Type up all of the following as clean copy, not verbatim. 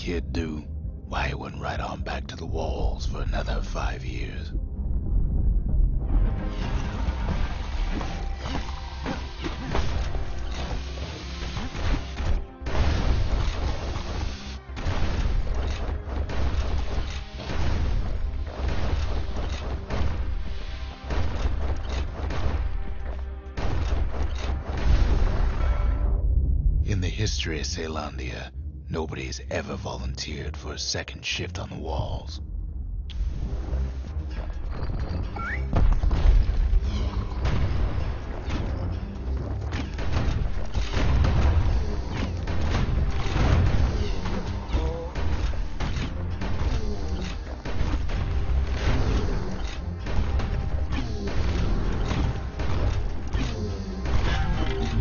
kid do? Why, he went right on back to the walls for another 5 years. In the history of Caelondia, nobody's ever volunteered for a second shift on the walls.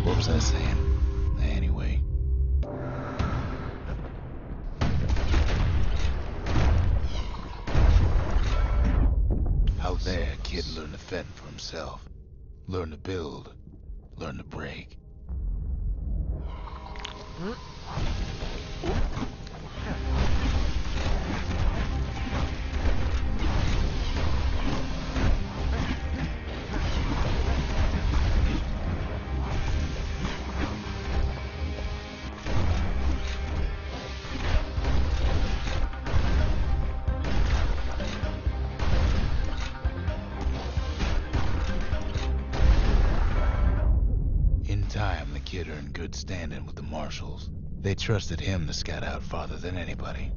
What was I saying? Anyway. Out there, a kid learned to fend for himself. Learn to build. Learn to break. In time, the kid earned good standing with the marshals. They trusted him to scout out farther than anybody.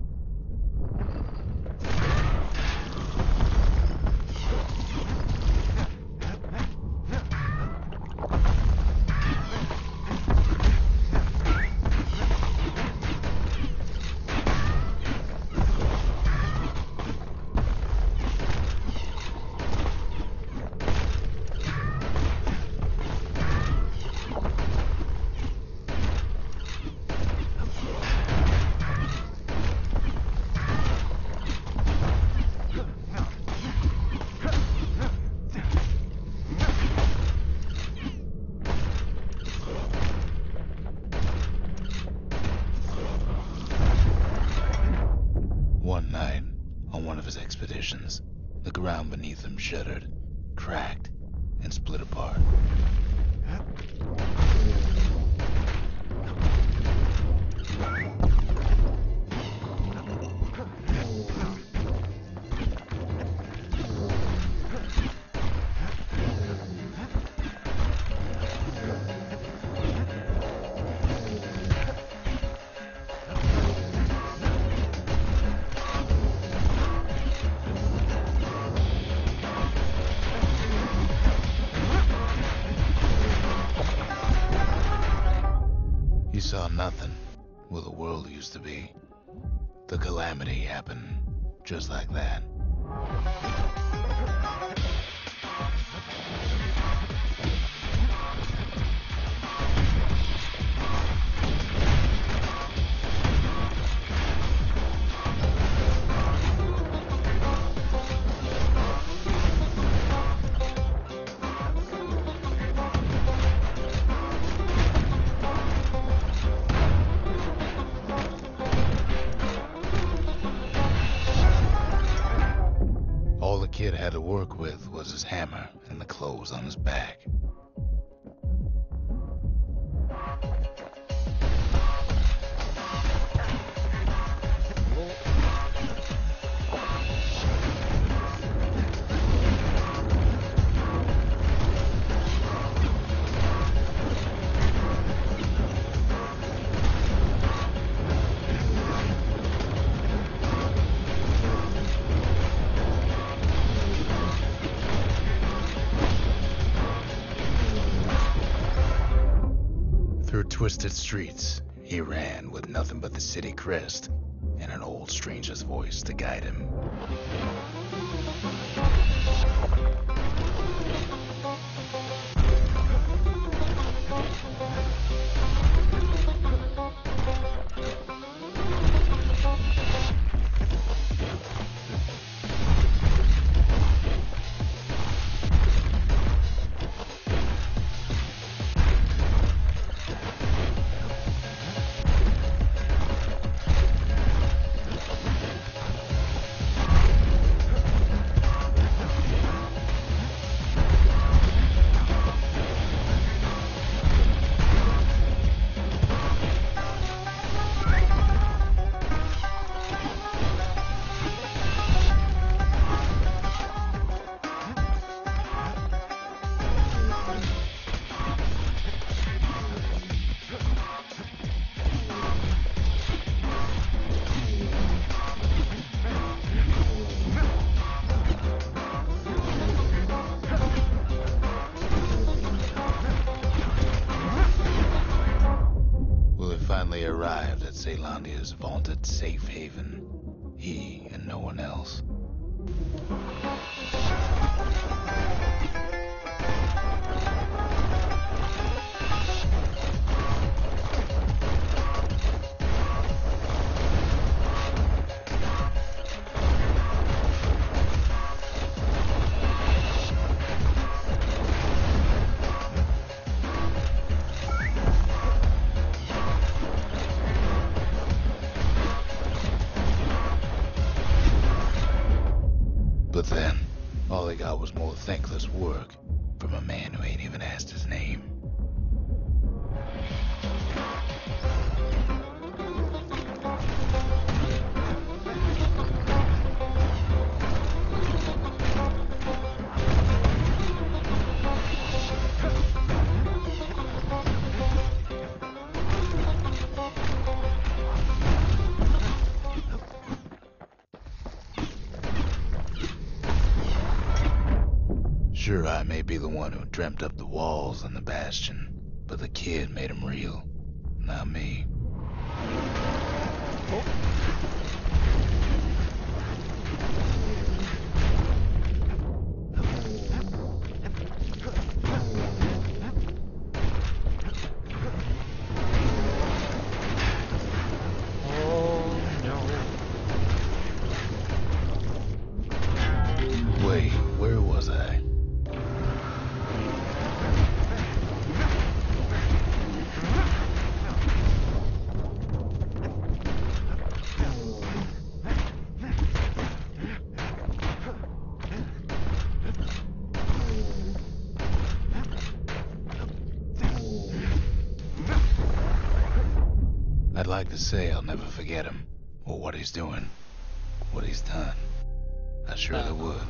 One night, on one of his expeditions, the ground beneath him shuddered, cracked, and split apart. He saw nothing where the world used to be. The calamity happened just like that. All the kid had to work with was his hammer and the clothes on his back. Through twisted streets, he ran with nothing but the city crest and an old stranger's voice to guide him. Caelondia's vaunted safe haven. He and no one else. But then, all they got was more thankless work from a man who ain't even asked his name. Sure, I may be the one who dreamt up the walls and the Bastion, but the kid made them real, not me. Wait, where was I? I'd like to say I'll never forget him, or what he's doing, what he's done. I surely would.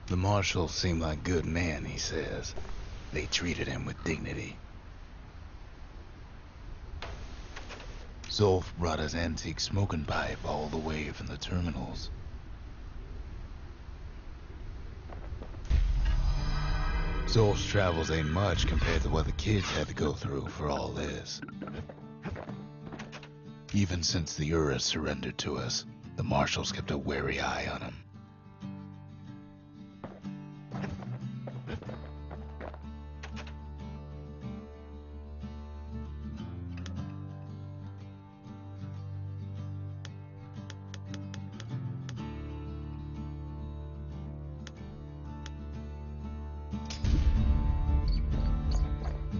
The marshals seem like good men, he says. They treated him with dignity. Zolf brought his antique smoking pipe all the way from the terminals. Zolf's travels ain't much compared to what the kids had to go through for all this. Even since the Urus surrendered to us, the marshals kept a wary eye on him.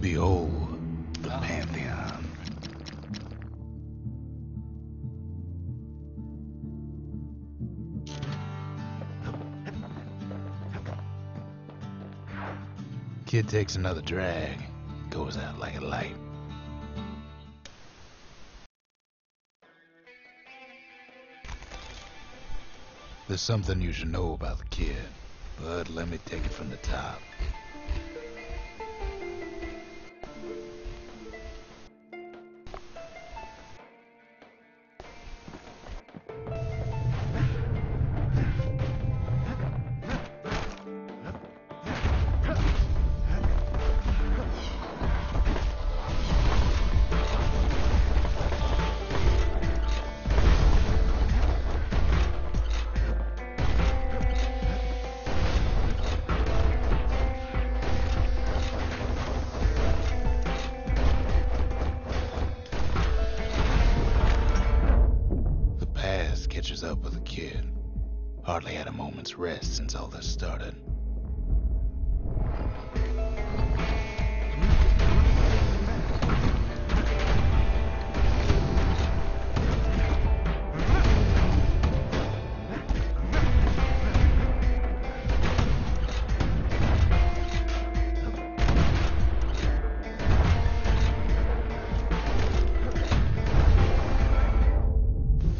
Behold, the Pantheon. Kid takes another drag, goes out like a light. There's something you should know about the kid, but let me take it from the top. Catches up with the kid. Hardly had a moment's rest since all this started.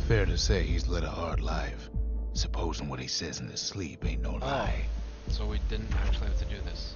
Fair to say he's led a hard life. Supposing what he says in his sleep ain't no lie. So we didn't actually have to do this.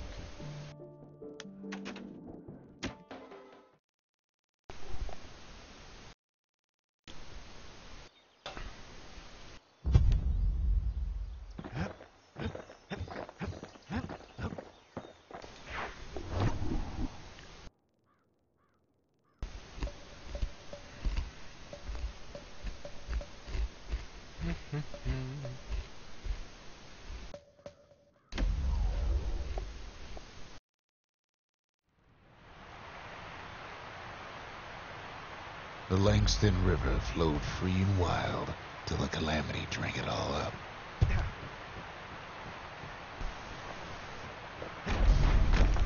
The Langston River flowed free and wild till the calamity drank it all up.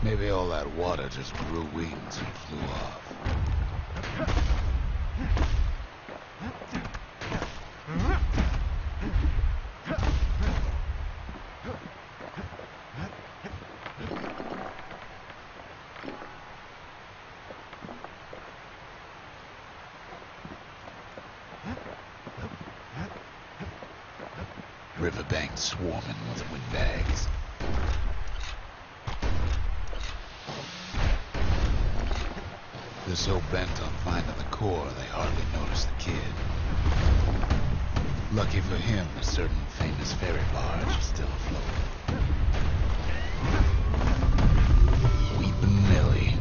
Maybe all that water just grew wings and flew off. Riverbanks swarming with windbags. They're so bent on finding the core, they hardly notice the kid. Lucky for him, a certain famous ferry barge is still afloat. Weeping Nellie.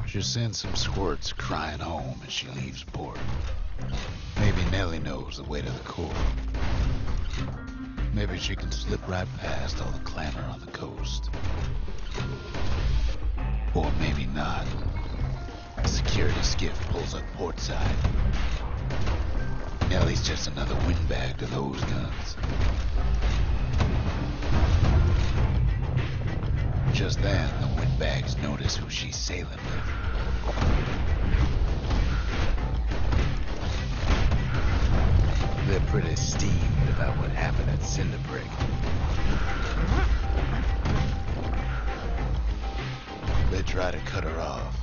She sends some squirts crying home as she leaves port. Maybe Nellie knows the way to the core. Maybe she can slip right past all the clamor on the coast. Or maybe not. A security skiff pulls up portside. Nellie's just another windbag to those guns. Just then, the windbags notice who she's sailing with. They're pretty steamed about what happened at Cinderbrick. They try to cut her off.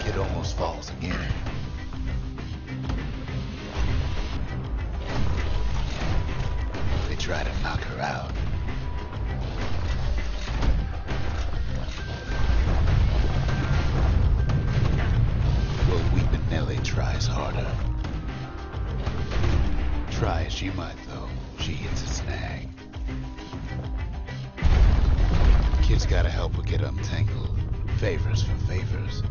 Kid almost falls again. They try to knock her out. Nellie tries harder. Try as she might, though, she hits a snag. Kid's gotta help her get untangled. Favors for favors.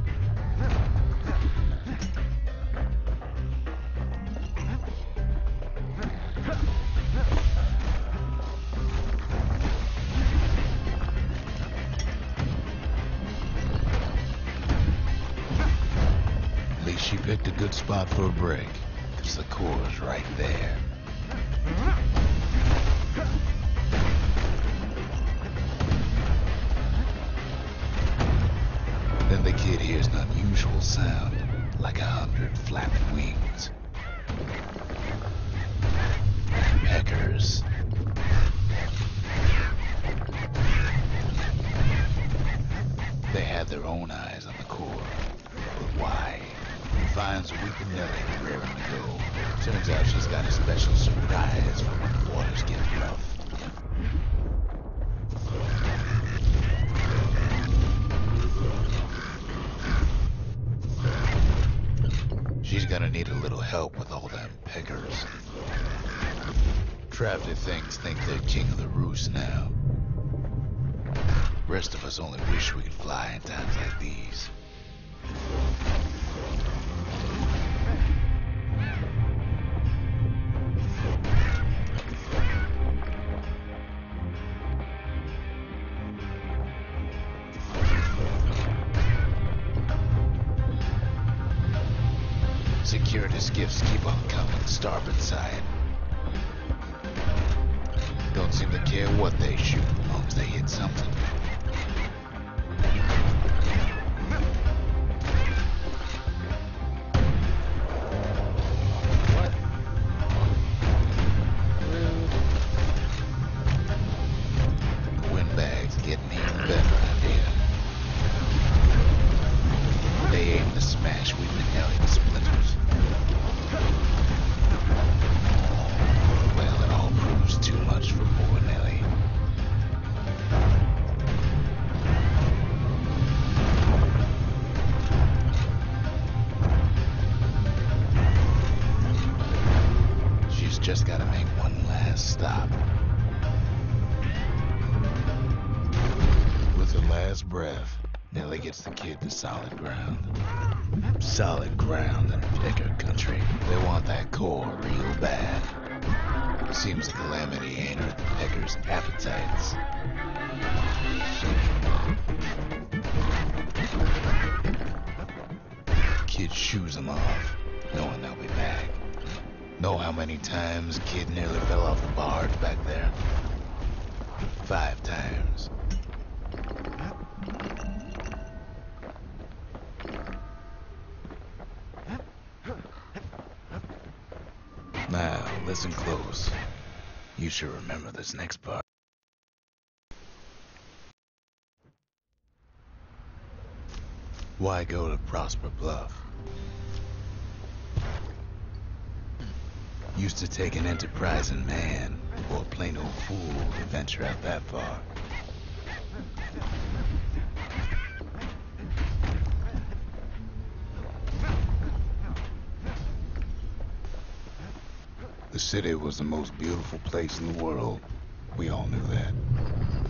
She picked a good spot for a break, because the core's right there. Then the kid hears an unusual sound, like 100 flapping wings. Peckers. They had their own eyes on the core, but why? Finds Weeping Nellie raring to go. Turns out she's got a special surprise for when the waters get rough. She's gonna need a little help with all them peckers. Trapped things think they're king of the roost now. Rest of us only wish we could fly in times like these. Security skiffs keep on coming starboard side. Don't seem to care what they shoot as long as they hit something. What? The windbag's getting even better out here. just gotta make one last stop. With her last breath, Nellie gets the kid to solid ground. Solid ground in Pecker country. They want that core real bad. Seems the calamity ain't hurt the Peckers' appetites. Kid shoos them off, knowing they'll be back. Know how many times Kid nearly fell off the barge back there? 5 times. Now, listen close. You should remember this next part. Why go to Prosper Bluff? Used to take an enterprising man or a plain old fool to venture out that far. The city was the most beautiful place in the world. We all knew that.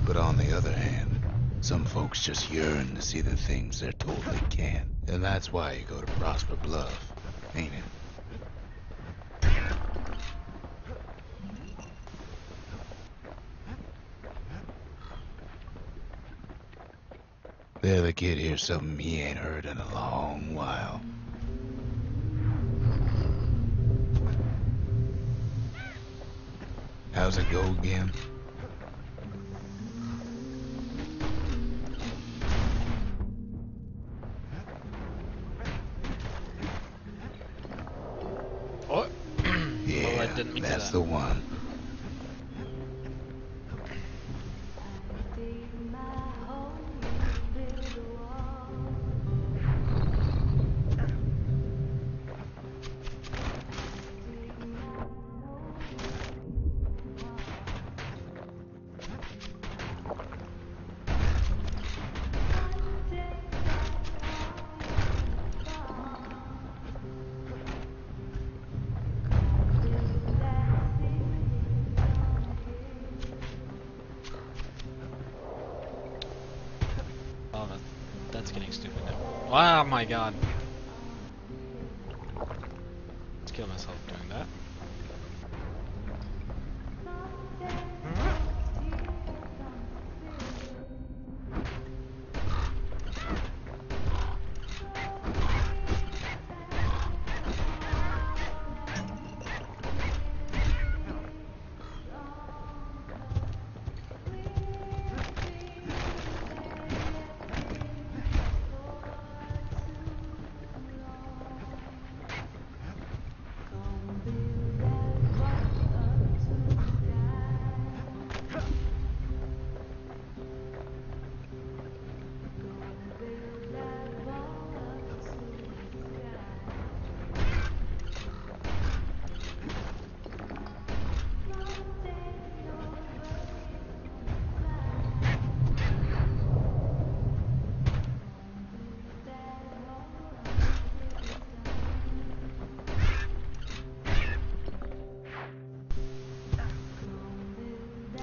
But on the other hand, some folks just yearn to see the things they're told they can't. And that's why you go to Prosper Bluff, ain't it? There the kid hears something he ain't heard in a long while. How's it go again? Oh, Yeah, well, I didn't mean that's that. the one. Oh, that's getting stupid now. Oh my god. Let's kill myself doing that.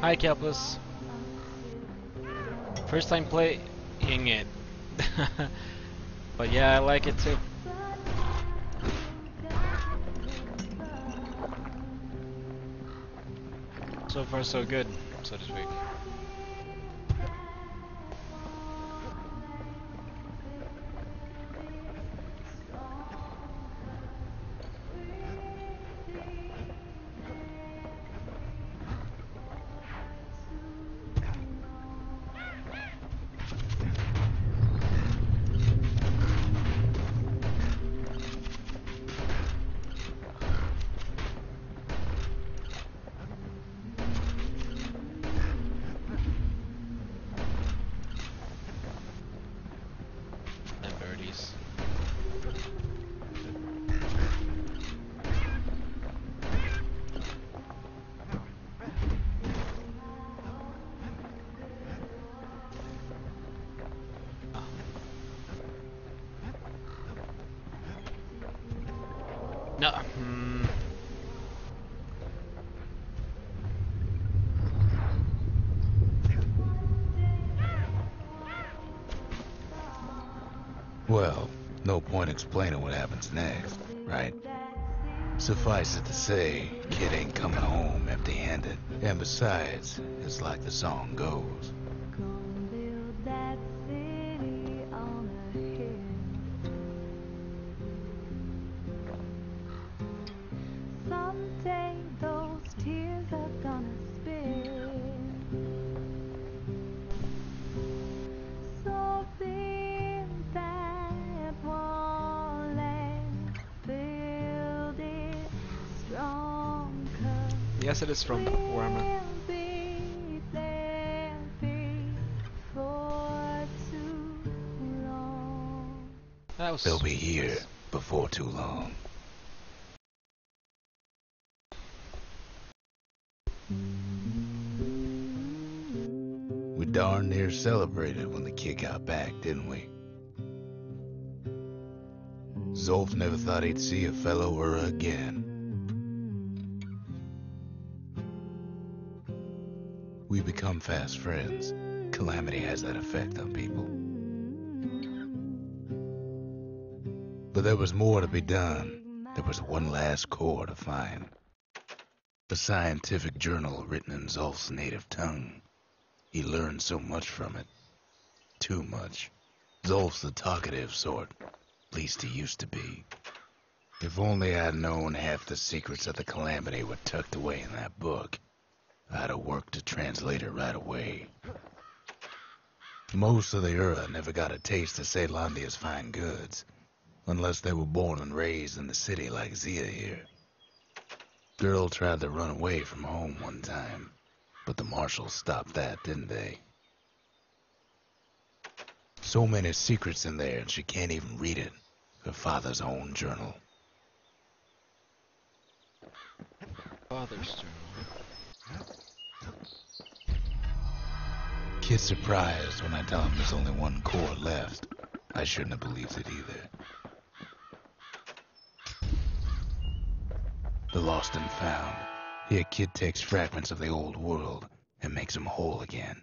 Hi, Kelpus. First time playing it. But yeah, I like it too. So far so good, so to speak. And birdies. No. point explaining what happens next, right? Suffice it to say, kid ain't coming home empty-handed. And besides, it's like the song goes. Gonna build that city on a hill. Someday those tears are gonna spill. So build that wall and build it strong, 'cause Yes, it is from Warhammer. we'll be there before too long. That was. They'll be here before too long. We darn near celebrated when the kid got back, didn't we? Zolf never thought he'd see a fellow her again. We become fast friends. Calamity has that effect on people. But there was more to be done. There was one last core to find. A scientific journal written in Zolf's native tongue. He learned so much from it. Too much. Zolf's the talkative sort. At least he used to be. If only I'd known half the secrets of the Calamity were tucked away in that book, I'd have worked to translate it right away. Most of the Ura never got a taste of Caelondia's fine goods, unless they were born and raised in the city like Zia here. Girl tried to run away from home one time, but the marshals stopped that, didn't they? So many secrets in there, and she can't even read it. Her father's own journal. Father's journal. Kid's surprised when I tell him there's only one core left. I shouldn't have believed it either. The lost and found. Here, kid takes fragments of the old world and makes them whole again.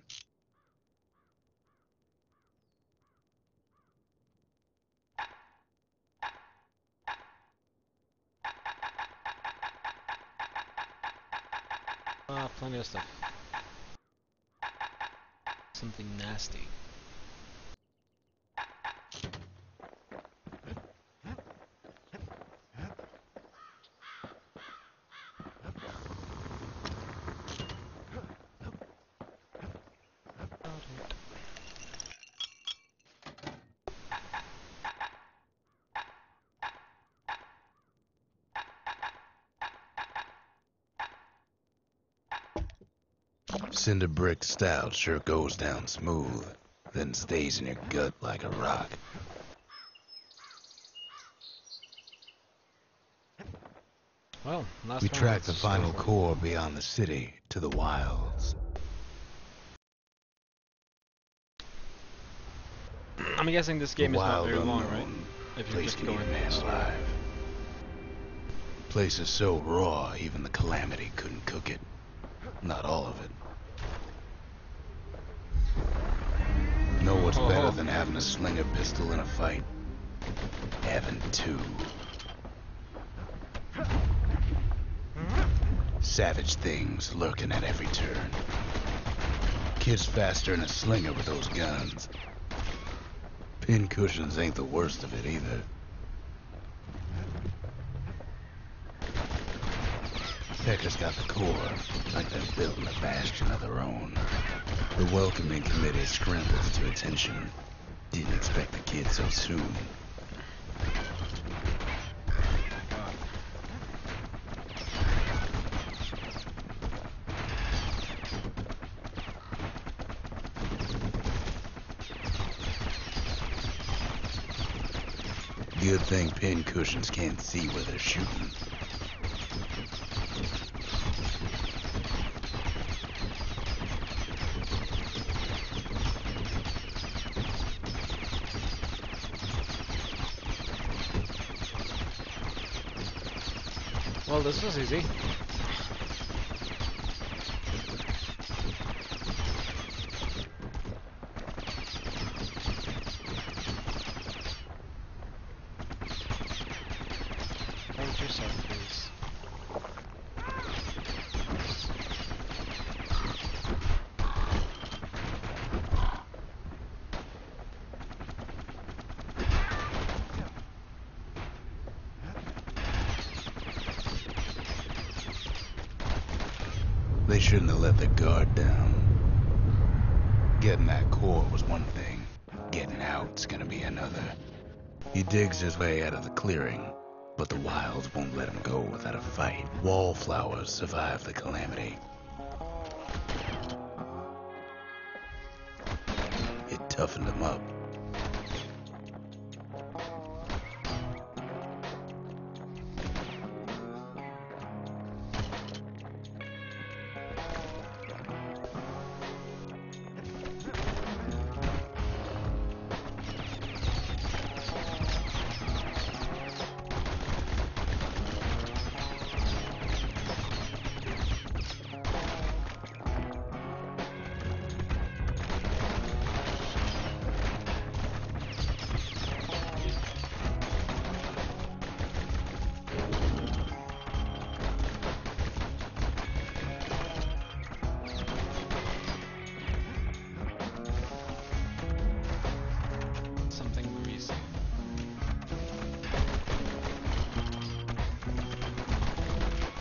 Plenty of stuff. Something nasty. Cinder brick stout sure goes down smooth, then stays in your gut like a rock. Well, last We one, track the let's final go for it. core beyond the city to the wilds. I'm guessing this game The is not wild very long, right? unknown, If you're place just to going eat a man slow. alive. Place is so raw, even the Calamity couldn't cook it. Not all of it. Know what's better than having a slinger pistol in a fight? Having two. Savage things lurking at every turn. Kid's faster than a slinger with those guns. Pin cushions ain't the worst of it either. Pecker's got the core, like they're building a bastion of their own. The welcoming committee scrambles to attention. Didn't expect the kid so soon. Good thing pin cushions can't see where they're shooting. Well, this was easy. yourself, please. They shouldn't have let the guard down. Getting that core was one thing. Getting out's gonna be another. He digs his way out of the clearing, but the wilds won't let him go without a fight. Wallflowers survive the calamity. It toughened him up.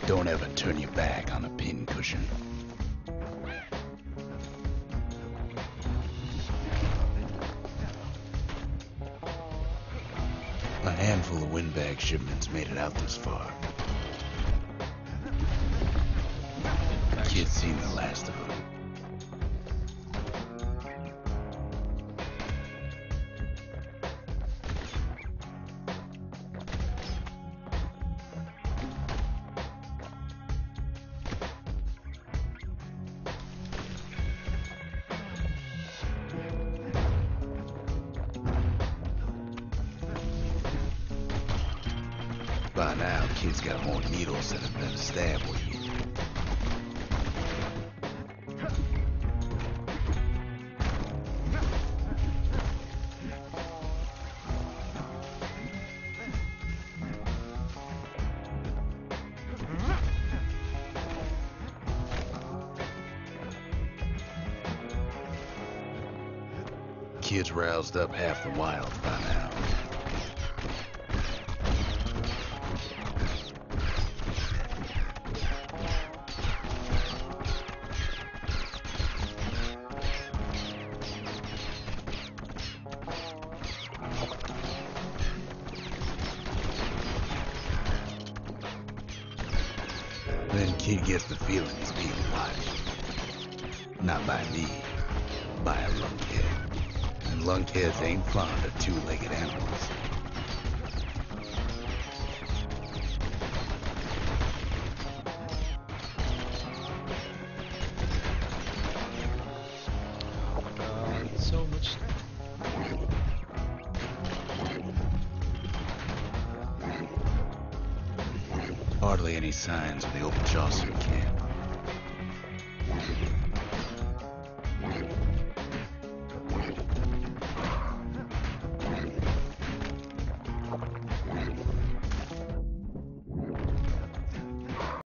Don't ever turn your back on a pincushion. A handful of windbag shipments made it out this far. Kid's seen the last of them. By now, Kid's got more needles than a stab with. Kid's roused up half the wild by now. Then Kid gets the feeling he's being watched. Not by me, by a lunkhead. And lunkheads ain't fond of two-legged animals. So much. Hardly any signs of the open Chaucer camp.